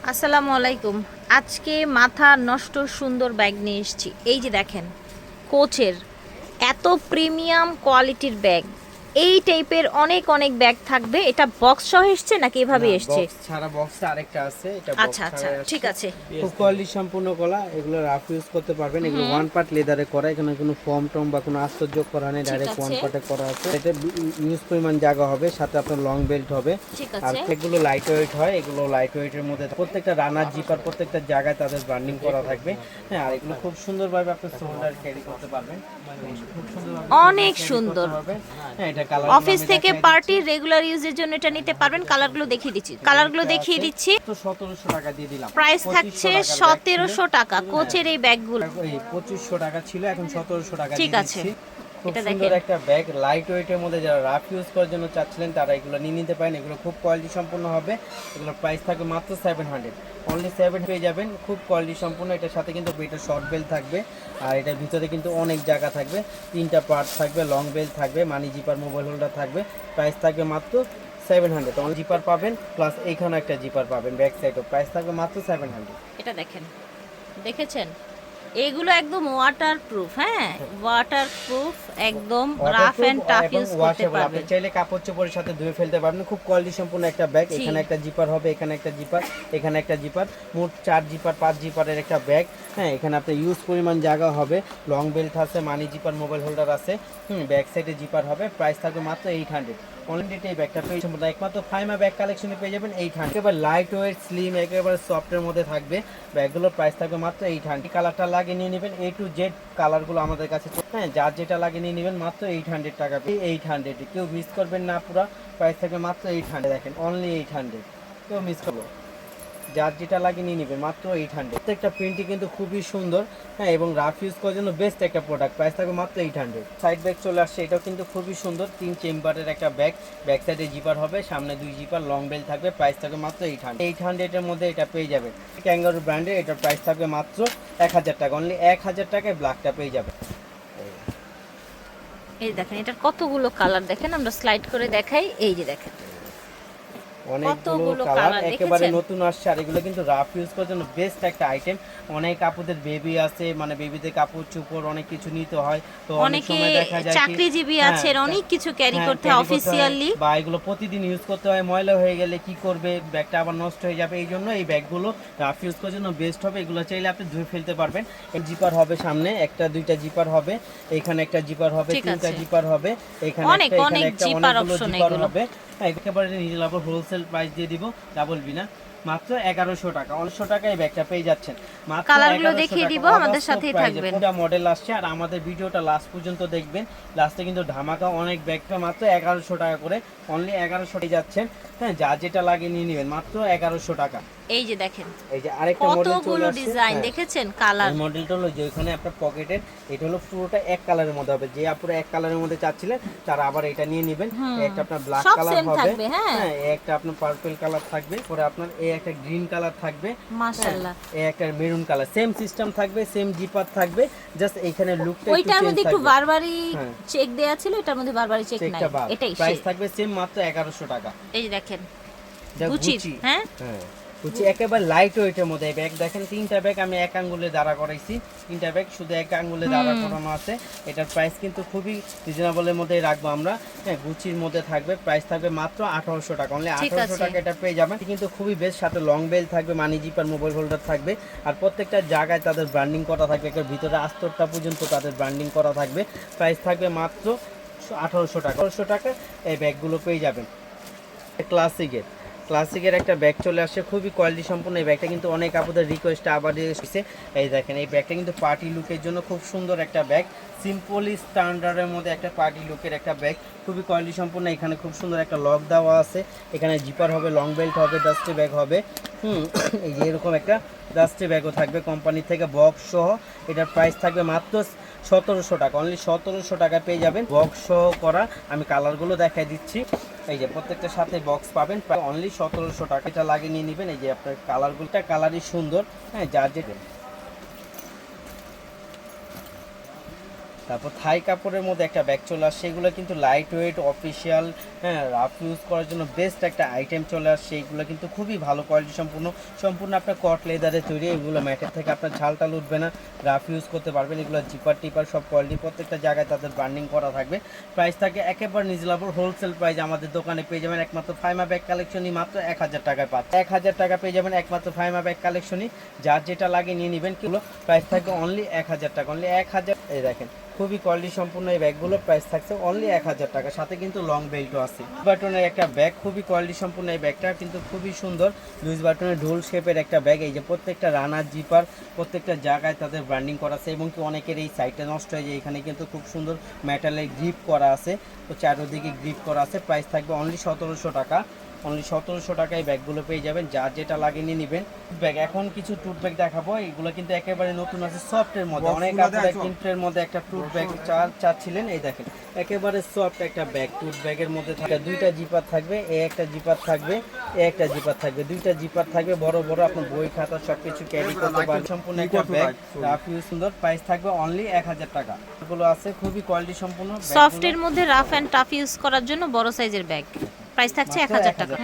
আসসালামু আলাইকুম। আজকে মাথা নষ্ট সুন্দর ব্যাগ নিয়ে এসেছি। এই যে দেখেন, কোচের এত প্রিমিয়াম কোয়ালিটির ব্যাগ। এই টাইপের অনেক অনেক ব্যাগ থাকবে। এটা বক্স সহ এসছে নাকি না, এভাবে এসছে? বক্স ছাড়া, বক্সে আরেকটা আছে, এটা বক্স আচ্ছা আচ্ছা, ছাড়াই ঠিক আসছে। আছে। খুব কোয়ালিটি সম্পূর্ণ গলা, এগুলো রাফ ইউজ করতে পারবেন। এগুলো ওয়ান পার্ট লেদারে করা, এখানে কোনো ফর্ম টম বা কোনো আশ্চর্য করা নেই, ঠিক ডাইরেক্ট ওয়ান আছে, পার্টে করা আছে। এটা ইউজ পরিমাণ জায়গা হবে, সাথে আপনার লং বেল্ট হবে। ঠিক আর আছে। এগুলো লাইট ওয়েট হয়, এগুলো লাইট ওয়েটের মধ্যে প্রত্যেকটা রানার জিপার প্রত্যেকটা জায়গায় তাদের ব্র্যান্ডিং করা থাকবে। হ্যাঁ, আর এগুলো খুব সুন্দরভাবে আপনি শোল্ডার ক্যারি করতে পারবেন, খুব সুন্দরভাবে অনেক সুন্দর। হ্যাঁ, এটা কালার অফিস থেকে পার্টি রেগুলার ইউজের জন্য এটা নিতে পারবেন। কালারগুলো দেখিয়ে দিচ্ছি। তো 1700 টাকা দিয়ে দিলাম। প্রাইস থাকছে 1700 টাকা। কোচের এই ব্যাগগুলো এই 2500 টাকা ছিল, এখন 1700 টাকা ঠিক দিয়ে আছে। দিচ্ছি। খুব এটা সুন্দর দেখেন, একটা ব্যাগ, লাইট ওয়েটের মধ্যে যারা রাফ ইউজ করার জন্য চাচ্ছিলেন তারা এগুলো নিয়ে নিতে পারেন। এগুলো খুব কোয়ালিটি সম্পূর্ণ হবে। এগুলোর প্রাইস থাকবে মাত্র 700, অনলি 7 পেয়ে যাবেন। খুব কোয়ালিটি সম্পূর্ণ। এটার সাথে কিন্তু এটা শর্ট বেল্ট থাকবে, আর এটার ভিতরে কিন্তু অনেক জায়গা থাকবে, 3টা পার্ট থাকবে, লং বেল্ট থাকবে, মানি জিপার মোবাইল হোল্ডার থাকবে। প্রাইস থাকবে মাত্র 700। অন জিপার পাবেন, প্লাস এইখানে একটা জিপার পাবেন ব্যাক সাইডও। প্রাইস থাকবে মাত্র 700। এটা দেখেন, দেখেছেন? এগুলো একদম ওয়াটার প্রুফ। হ্যাঁ, ওয়াটার প্রুফ, একদম রাফ এন্ড টাফ ইউজ করতে ওয়াশেবল, আপনি পারবেন। চাইলে কাপড় চোপড়ের সাথে ধুয়ে ফেলতে পারবেন। খুব কোয়ালিটি সম্পূর্ণ একটা ব্যাগ। জি। এখানে একটা জিপার হবে, এখানে একটা জিপার, এখানে একটা জিপার, মোট 4 জিপার 5 জিপারের একটা ব্যাগ। হ্যাঁ, এখানে আপনার ইউজ পরিমাণ জায়গা হবে, লং বেল্ট আছে, মানি জিপার মোবাইল হোল্ডার আছে। ব্যাক সাইডে জিপার হবে। প্রাইস থাকবে মাত্র 800। অনলি এই ব্যাগটা পেয়ে যাবেন একমাত্র ফাইমা ব্যাগ কালেকশনে পেয়ে যাবেন 800। একেবারে লাইট ওয়েট স্লিম, একেবারে সফটের মধ্যে থাকবে ব্যাগগুলোর। প্রাইস থাকবে মাত্র 800। কালারটা লাগিয়ে নিয়ে নেবেন, এ টু জেড কালারগুলো আমাদের কাছে। হ্যাঁ, যার যেটা লাগিয়ে নিয়ে নেবেন মাত্র 800 টাকা। 800, কেউ মিস করবেন না। পুরো প্রাইস থাকবে মাত্র 800। দেখেন, অনলি 800, কেউ মিস করবো। যার যেটা লাগিয়ে নিয়ে নেবেন মাত্র 800। প্রত্যেকটা প্রিন্টই কিন্তু খুবই সুন্দর। হ্যাঁ, এবং রাফ ইউজ করার জন্য বেস্ট একটা প্রোডাক্ট। প্রাইস থাকবে মাত্র 800। সাইড ব্যাগ চলে আসছে, এটাও কিন্তু খুবই সুন্দর, 3 চেম্বারের একটা ব্যাগ। ব্যাক সাইডে জিপার হবে, সামনে 2 জিপার, লং বেল থাকবে। প্রাইস থাকবে মাত্র 800। 800 এর মধ্যে এটা পেয়ে যাবেন। ক্যাঙ্গারু ব্র্যান্ডের, এটার প্রাইস থাকবে মাত্র 1000 টাকা। অনলি 1000 টাকায় ব্ল্যাকটা পেয়ে যাবেন। এই দেখেন, এটার কতগুলো কালার দেখেন, আমরা স্লাইড করে দেখাই। এই যে দেখেন, অনেকগুলো কতগুলো কালার, কালার একেবারে দেখেছেন? নতুন আসছে। আর এগুলো কিন্তু রাফ ইউজ করার জন্য বেস্ট একটা আইটেম। অনেক আপুদের বেবি আছে, মানে বেবিদের কাপড় চোপড় অনেক কিছু নিতে হয়, তো অনেক অনেকে সময় দেখা যায় কি, চাকরিজীবী হ্যাঁ, আছেন, অনেক কিছু ক্যারি হ্যাঁ, করতে হয় ক্যারি করতে হয়, অফিসিয়ালি। বা এগুলো প্রতিদিন ইউজ করতে হয়। ময়লা হয়ে গেলে কি করবে, ব্যাগটা আবার নষ্ট হয়ে যাবে। এই জন্য এই ব্যাগগুলো রাফ ইউজ করার জন্য বেস্ট হবে। এগুলো চাইলে আপনি ধুয়ে ফেলতে পারবেন। জিপার হবে, সামনে একটা 2টা জিপার হবে, এখানে একটা জিপার হবে, ঠিক 3টা আছে, জিপার হবে, এখানে অনেক একটা, এখানে অনেক একটা, জিপার অনেকগুলো অপশন জিপার এগুলো। হবে। হ্যাঁ, একেবারে নিজের আবার হোলসেল প্রাইস দিয়ে দিব, ডাবল বিনা, মাত্র 1100 টাকা। 1900 টাকায় ব্যাগটা পেয়ে যাচ্ছেন মাত্র কালারগুলো 1100 দেখিয়ে টাকা। দিব, আমাদের সাথেই থাকবেন। পুরো মডেল আসছে, আর আমাদের ভিডিওটা লাস্ট পর্যন্ত দেখবেন। লাস্টে কিন্তু ধামাকা অনেক ব্যাগটা মাত্র 1100 টাকা করে, অনলি 1100 টাকা যাচ্ছেন। হ্যাঁ, যা যেটা লাগে নিয়ে নেবেন মাত্র 1100 টাকা। এই যে দেখেন, এই যে আরেকটা মডেল চলে কতগুলো আসছে। ডিজাইন হ্যাঁ, দেখেছেন, কালার। এই মডেলটা হলো যে ওখানে আপনার পকেটের, এটা হলো পুরোটা এক কালারের মধ্যে হবে। যে আপুরা এক কালারের মধ্যে চাচ্ছিলেন তারা আবার এটা নিয়ে নেবেন। একটা আপনার ব্ল্যাক সব কালার সেম হবে, থাকবে। হ্যাঁ, হ্যাঁ, একটা আপনার পার্পল কালার থাকবে, পরে আপনার এই একটা গ্রিন কালার থাকবে, মাশাআল্লাহ। এই একটা মেরুন কালার। সেম সিস্টেম থাকবে, সেম জিপার থাকবে, জাস্ট এইখানে লুকটা একটু ওইটার চেঞ্জ মধ্যে একটু থাকবে। বারবারই হ্যাঁ, চেক দেয়া ছিল, এটার মধ্যে বারবারই চেক নাই। চেকটা বাদ। এটাই প্রাইস সেই। থাকবে সেম, মাত্র 1100 টাকা। এই যে দেখেন, যা গুচি। গুচি, হ্যাঁ, হ্যাঁ, গুচি একেবারে লাইট ওয়েটের মধ্যে। এই ব্যাগ দেখেন, 3টা ব্যাগ আমি এক আঙ্গুলে দাঁড়া করাইছি। 3টা ব্যাগ শুধু এক আঙ্গুলে দাঁড়া করানো আছে। এটার প্রাইস কিন্তু খুবই রিজনেবলের মধ্যেই রাখবো আমরা। হ্যাঁ, গুচির মধ্যে থাকবে। প্রাইস থাকবে মাত্র 1800 টাকা। অনলি ঠিক 1800 আছে। টাকা এটা পেয়ে যাবেন। কিন্তু খুবই বেস্ট, সাথে লং বেল থাকবে, মানি জিপার মোবাইল হোল্ডার থাকবে, আর প্রত্যেকটা জায়গায় তাদের ব্র্যান্ডিং করা থাকবে। এর ভিতরে আস্তরটা পর্যন্ত তাদের ব্র্যান্ডিং করা থাকবে। প্রাইস থাকবে মাত্র 1800 টাকা। 1800 টাকা এই ব্যাগগুলো পেয়ে যাবেন। ক্লাসিকের একটা ব্যাগ চলে আসছে, খুবই কোয়ালিটি সম্পন্ন। এই ব্যাগটা কিন্তু অনেক আপনাদের রিকোয়েস্টে আবার এসেছে। এই দেখেন, এই ব্যাগটা কিন্তু পার্টি লুকের জন্য খুব সুন্দর একটা ব্যাগ। সিম্পলি স্ট্যান্ডার্ডের মধ্যে একটা পার্টি লুকের একটা ব্যাগ, খুবই কোয়ালিটি সম্পন্ন। এখানে খুব সুন্দর একটা লক দেওয়া আছে, এখানে জিপার হবে, লং বেল্ট হবে, ডাস্টি ব্যাগ হবে। এই যে এরকম একটা ডাস্টি ব্যাগও থাকবে কোম্পানি থেকে, বক্স সহ। এটার প্রাইস থাকবে মাত্র 1700 টাকা। অনলি 1700 টাকা পেয়ে যাবেন, বক্স সহ করা। আমি কালারগুলো দেখাই দিচ্ছি। এই যে প্রত্যেকটার সাথে বক্স পাবেন, অনলি 1700 টাকা। এটা লাগিয়ে নিয়ে নেবেন। এই যে আপনার কালারগুলোটা, কালারই সুন্দর। হ্যাঁ, যার যেটা তারপর থাই কাপড়ের মধ্যে একটা ব্যাগ চলে আসছে, এগুলো কিন্তু লাইট ওয়েট অফিসিয়াল, হ্যাঁ, রাফ ইউজ করার জন্য বেস্ট একটা আইটেম চলে আসছে। এগুলো কিন্তু খুবই ভালো কোয়ালিটি সম্পূর্ণ আপনার কট লেদারে তৈরি। এগুলো ম্যাটের থেকে আপনার ঝালটাল উঠবে না, রাফ ইউজ করতে পারবেন। এগুলো জিপার টিপার সব কোয়ালিটি, প্রত্যেকটা জায়গায় তাদের বার্নিং করা থাকবে। প্রাইস থাকে একেবারে রিজনেবল, হোলসেল প্রাইস আমাদের দোকানে পেয়ে যাবেন একমাত্র ফাইমা ব্যাগ কালেকশনই মাত্র 1000 টাকায় পাচ্ছেন। 1000 টাকা পেয়ে যাবেন একমাত্র ফাইমা ব্যাগ কালেকশনই, যার যেটা লাগে নিয়ে নেবেন। কিলো প্রাইস থাকবে অনলি 1000 টাকা, অনলি 1000। এই দেখেন খুবই কোয়ালিটি সম্পূর্ণ এই ব্যাগগুলো প্রাইস থাকছে অনলি 1000 টাকা, সাথে কিন্তু লং বেল্টও আছে। বাটনের একটা ব্যাগ, খুবই কোয়ালিটি সম্পূর্ণ এই ব্যাগটা কিন্তু খুবই সুন্দর। লুইস বাটনের ঢোল শেপের একটা ব্যাগ। এই যে প্রত্যেকটা রানার জিপার প্রত্যেকটা জায়গায় তাদের ব্র্যান্ডিং করা আছে, এবং কি অনেকের এই সাইডটা নষ্ট হয়ে যায়, এখানে কিন্তু খুব সুন্দর মেটালের গ্রিপ করা আছে, তো চারোদিকে গ্রিপ করা আছে। প্রাইস থাকবে অনলি 1700 টাকা, অনলি 1700 টাকায় ব্যাগগুলো পেয়ে যাবেন, যার যেটা লাগে নিয়ে নেবেন। ব্যাগ এখন কিছু টুট ব্যাগ দেখাবো, এগুলো কিন্তু একেবারে নতুন আছে সফটের মধ্যে। অনেক আপনারা কিন্টের মধ্যে একটা টুট ব্যাগ চাচ্ছিলেন, এই দেখেন একেবারে সফট একটা ব্যাগ। টুট ব্যাগের মধ্যে থাকে দুইটা জিপার থাকবে, একটা জিপার থাকবে, একটা জিপার থাকবে, দুইটা জিপার থাকবে বড় বড়, আপনার বই খাতা সবকিছু ক্যারি করতে পারবেন। সম্পূর্ণ একটা ব্যাগ, রাফ ইউজ সুন্দর। প্রাইস থাকবে অনলি 1000 টাকা। এগুলো আছে খুবই কোয়ালিটি সম্পূর্ণ সফটের মধ্যে রাফ এন্ড টাফ ইউজ করার জন্য বড় সাইজের ব্যাগ, প্রাইস থাকছে 1000 টাকা।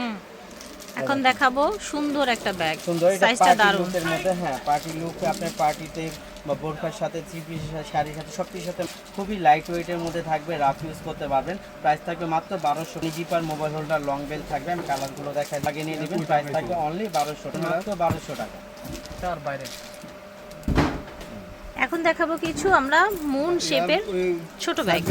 এখন দেখাবো সুন্দর একটা ব্যাগ, সুন্দর, এটা সাইজটা পার্টি দারুণ। লুকের মধ্যে, হ্যাঁ পার্টি লুকে আপনার পার্টিতে বা বোরখার সাথে থ্রি পিসের সাথে শাড়ির সাথে সব কিছুর সাথে খুবই লাইট ওয়েটের মধ্যে থাকবে, রাফ ইউজ করতে পারবেন। প্রাইস থাকবে মাত্র 1200। Zipper mobile holder long belt থাকবে, আমি কালারগুলো দেখাই লাগিয়ে নিয়ে নেবেন। প্রাইস থাকবে অনলি 1200 টাকা, মাত্র 1200 টাকা। তার বাইরে এখন দেখাবো কিছু আমরা মুন শেপের ছোট ব্যাগ।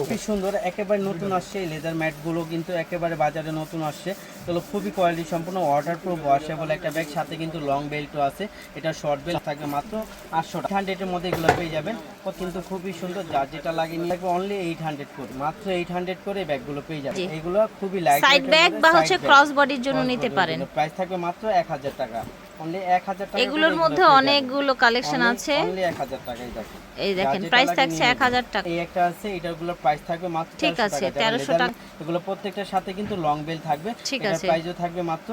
খুবই সুন্দর, একেবারে নতুন আসছে। লেদার ম্যাটগুলো কিন্তু একেবারে বাজারে নতুন আসছে, তো খুবই কোয়ালিটি সম্পূর্ণ ওয়াটার প্রুফ ওয়াশেবল একটা ব্যাগ, সাথে কিন্তু লং বেল্টও আছে। এটা শর্ট বেল্ট থাকবে মাত্র 800 টাকা। 800 এর মধ্যে এগুলো পেয়ে যাবেন, কিন্তু খুবই সুন্দর, যার যেটা লাগে নিয়ে থাকবে অনলি 800 করে, মাত্র 800 করে ব্যাগগুলো পেয়ে যাবেন। এগুলো খুবই লাইট সাইড ব্যাগ বা হচ্ছে ক্রস বডির জন্য নিতে পারেন। প্রাইস থাকবে মাত্র 1000 টাকা, অনলি 1000 টাকা। এগুলোর মধ্যে অনেকগুলো কালেকশন আছে, অনলি 1000 টাকা। এই দেখেন প্রাইস থাকছে 1000 টাকা। এই একটা আছে, এটাগুলোর প্রাইস থাকবে মাত্র ঠিক আছে 1300 টাকা। এগুলো প্রত্যেকটার সাথে কিন্তু লং বেল থাকবে, ঠিক এটার আছে প্রাইসও থাকবে মাত্র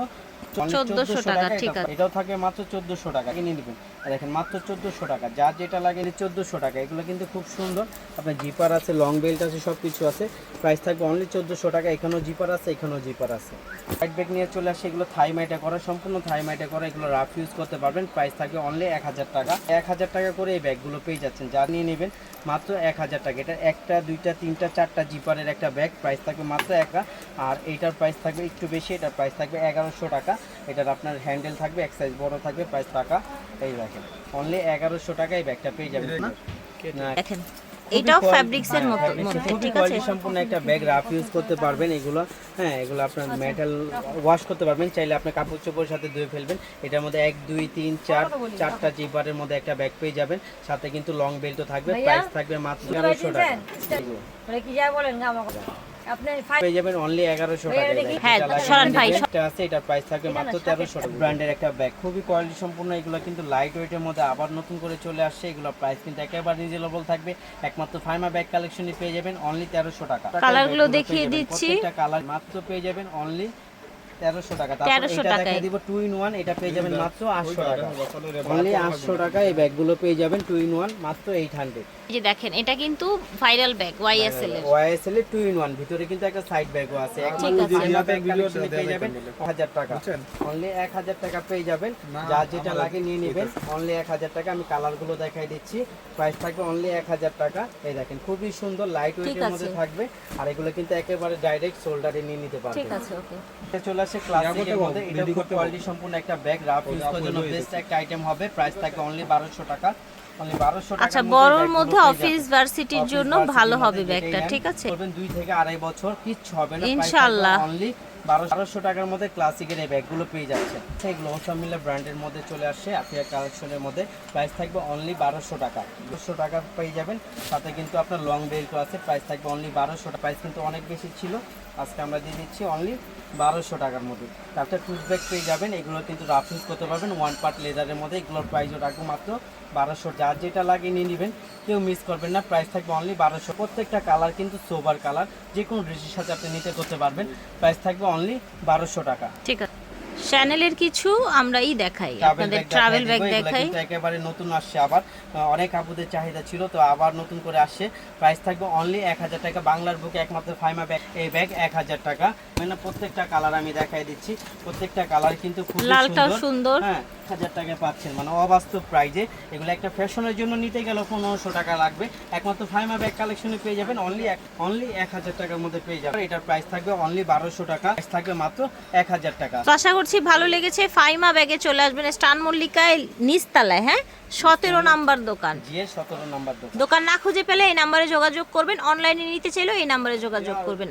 1400 টাকা। ঠিক আছে, এটাও থাকবে মাত্র 1400 টাকা, কিনে নেবেন। দেখেন মাত্র 1400 টাকা, যার যেটা লাগে 1400 টাকা। এগুলো কিন্তু খুব সুন্দর, আপনার জিপার আছে, লং বেল্ট আছে, সব কিছু আছে। প্রাইস থাকবে অনলি 1400 টাকা। এখানেও জিপার আছে, এখানেও জিপার আছে। সাইড ব্যাগ নিয়ে চলে আসে, এগুলো থাই মাইটা করা, সম্পূর্ণ থাই মাইটা করা। এগুলো রাফ ইউজ করতে পারবেন। প্রাইস থাকবে অনলি 1000 টাকা। 1000 টাকা করে এই ব্যাগগুলো পেয়ে যাচ্ছেন, যা নিয়ে নেবেন মাত্র 1000 টাকা। এটা একটা দুইটা তিনটা চারটা জিপারের একটা ব্যাগ, প্রাইস থাকবে মাত্র 1000। আর এইটার প্রাইস থাকবে একটু বেশি, এটার প্রাইস থাকবে 1100 টাকা। এটার আপনার হ্যান্ডেল থাকবে, এক সাইজ বড় থাকবে, প্রাইস টাকা এই দেখেন অনলি 1100 টাকা এই ব্যাগটা পেয়ে যাবেন। না দেখেন এটাও ফ্যাব্রিক্স এর মধ্যে, ঠিক আছে, সম্পূর্ণ একটা ব্যাগ, রাফ ইউজ করতে পারবেন এগুলো। হ্যাঁ, এগুলো আপনার মেটাল ওয়াশ করতে পারবেন, চাইলে আপনি কাপড় চোপড়ের সাথে ধুয়ে ফেলবেন। এটার মধ্যে 1 2 3 4 চারটা জিপারের মধ্যে একটা ব্যাগ পেয়ে যাবেন, সাথে কিন্তু লং বেল্টও থাকবে। প্রাইস থাকবে মাত্র 1100 টাকা। মানে কি যা বলেন আমাকে আপনি পেয়ে যাবেন অনলি 1100 টাকা। হ্যাঁ সরান ভাই, এটা আছে, এটার প্রাইস থাকবে মাত্র 1300 টাকা। ব্র্যান্ডের একটা ব্যাগ, খুবই কোয়ালিটি সম্পূর্ণ। এগুলো কিন্তু লাইট ওয়েটের মধ্যে আবার নতুন করে চলে আসছে। এগুলো প্রাইস কিন্তু একেবারে রিজনেবল থাকবে, একমাত্র ফাইমা ব্যাগ কালেকশনে পেয়ে যাবেন অনলি 1300 টাকা। কালারগুলো দেখিয়ে দিচ্ছি, প্রত্যেকটা কালার মাত্র পেয়ে যাবেন অনলি 1300 টাকা। তারপর 1300 এটা টাকায় দেখাই দিব 2 in 1, এটা পেয়ে যাবেন মাত্র 800 টাকা, অনলি 800 টাকা। এই ব্যাগগুলো পেয়ে যাবেন 2 in 1 মাত্র 800। এই যে দেখেন এটা কিন্তু ভাইরাল ব্যাগ YSL এর, YSL এর 2 in 1, ভিতরে কিন্তু একটা সাইড ব্যাগও আছে। একমাত্র ফাইমা ব্যাগ কালেকশনে পেয়ে যাবেন 1000 টাকা, অনলি 1000 টাকা পেয়ে যাবেন। যা যেটা লাগে নিয়ে নেবেন অনলি 1000 টাকা। আমি কালারগুলো দেখাই দিচ্ছি, প্রাইস থাকবে অনলি 1000 টাকা। এই দেখেন খুবই সুন্দর লাইট ওয়েটের মধ্যে থাকবে, আর এগুলো কিন্তু একেবারে ডাইরেক্ট শোল্ডারে নিয়ে নিতে পারবেন। ঠিক আছে, ওকে। এটা চলে আসে ক্লাসিকের মধ্যে, এটা খুব কোয়ালিটি সম্পূর্ণ একটা ব্যাগ, রাফ ইউজ করার জন্য বেস্ট একটা আইটেম হবে। প্রাইস থাকবে অনলি 1200 টাকা, অনলি 1200 টাকা। আচ্ছা, বড়র মধ্যে অফিস ভার্সিটির জন্য ভালো হবে ব্যাগটা, ঠিক আছে। করবেন 2 থেকে আড়াই বছর, কিচ্ছু হবে না ইনশাআল্লাহ। অনলি 1200 টাকার মধ্যে ক্লাসিকের এই ব্যাগগুলো পেয়ে যাচ্ছে। এগুলো ওসামিলা ব্র্যান্ডের মধ্যে চলে আসছে আফিয়া কালেকশনের মধ্যে। প্রাইস থাকবে অনলি 1200 টাকা, 200 টাকা পেয়ে যাবেন। সাথে কিন্তু আপনার লং বেল্টও আছে, প্রাইস থাকবে অনলি 1200 টাকা। প্রাইস কিন্তু অনেক বেশি ছিল, আজকে আমরা দিয়ে দিচ্ছি অনলি 1200 টাকার মধ্যে। তারপরে টুথ ব্যাগ পেয়ে যাবেন, এগুলো কিন্তু রাফ ইউজ করতে পারবেন, 1 পার্ট লেদারের মধ্যে। এগুলোর প্রাইসও রাখবো মাত্র 1200, যার যেটা লাগে নিয়ে নেবেন, কেউ মিস করবেন না। প্রাইস থাকবে অনলি 1200। প্রত্যেকটা কালার কিন্তু সোবার কালার, যে কোনো ড্রেসের সাথে আপনি নিতে করতে পারবেন। প্রাইস থাকবে অনলি 1200 টাকা। ঠিক আছে, চ্যানেলের কিছু আমরাই দেখাই, ট্রাভেল আপনাদের ব্যাগ ট্রাভেল ব্যাগ এগুলো দেখাই। কিন্তু একেবারে নতুন আসছে আবার, অনেক আপুদের চাহিদা ছিল তো আবার নতুন করে আসছে। প্রাইস থাকবে অনলি 1000 টাকা, বাংলার বুকে একমাত্র ফাইমা ব্যাগ, এই ব্যাগ 1000 টাকা। মানে প্রত্যেকটা কালার আমি দেখাই দিচ্ছি, প্রত্যেকটা কালার কিন্তু খুব লালটাও সুন্দর। হ্যাঁ 1000 টাকায় পাচ্ছেন, মানে অবাস্তব প্রাইজে। এগুলো একটা ফ্যাশনের জন্য নিতে গেলে 1500 টাকা লাগবে, একমাত্র ফাইমা ব্যাগ কালেকশনে পেয়ে যাবেন অনলি 1000 টাকার মধ্যে পেয়ে যাবেন। এটার প্রাইস থাকবে অনলি 1200 টাকা, প্রাইস থাকবে মাত্র 1000 টাকা। তো আশা করছি ভালো লেগেছে। ফাইমা ব্যাগে চলে আসবেন স্টান মল্লিকায় নিচতলায়, হ্যাঁ 17 নাম্বার দোকান। জিএ 17 নাম্বার দোকান। দোকান না খুঁজে পেলে এই নাম্বারে যোগাযোগ করবেন, অনলাইনে নিতে চাইলেও এই নাম্বারে যোগাযোগ করবেন।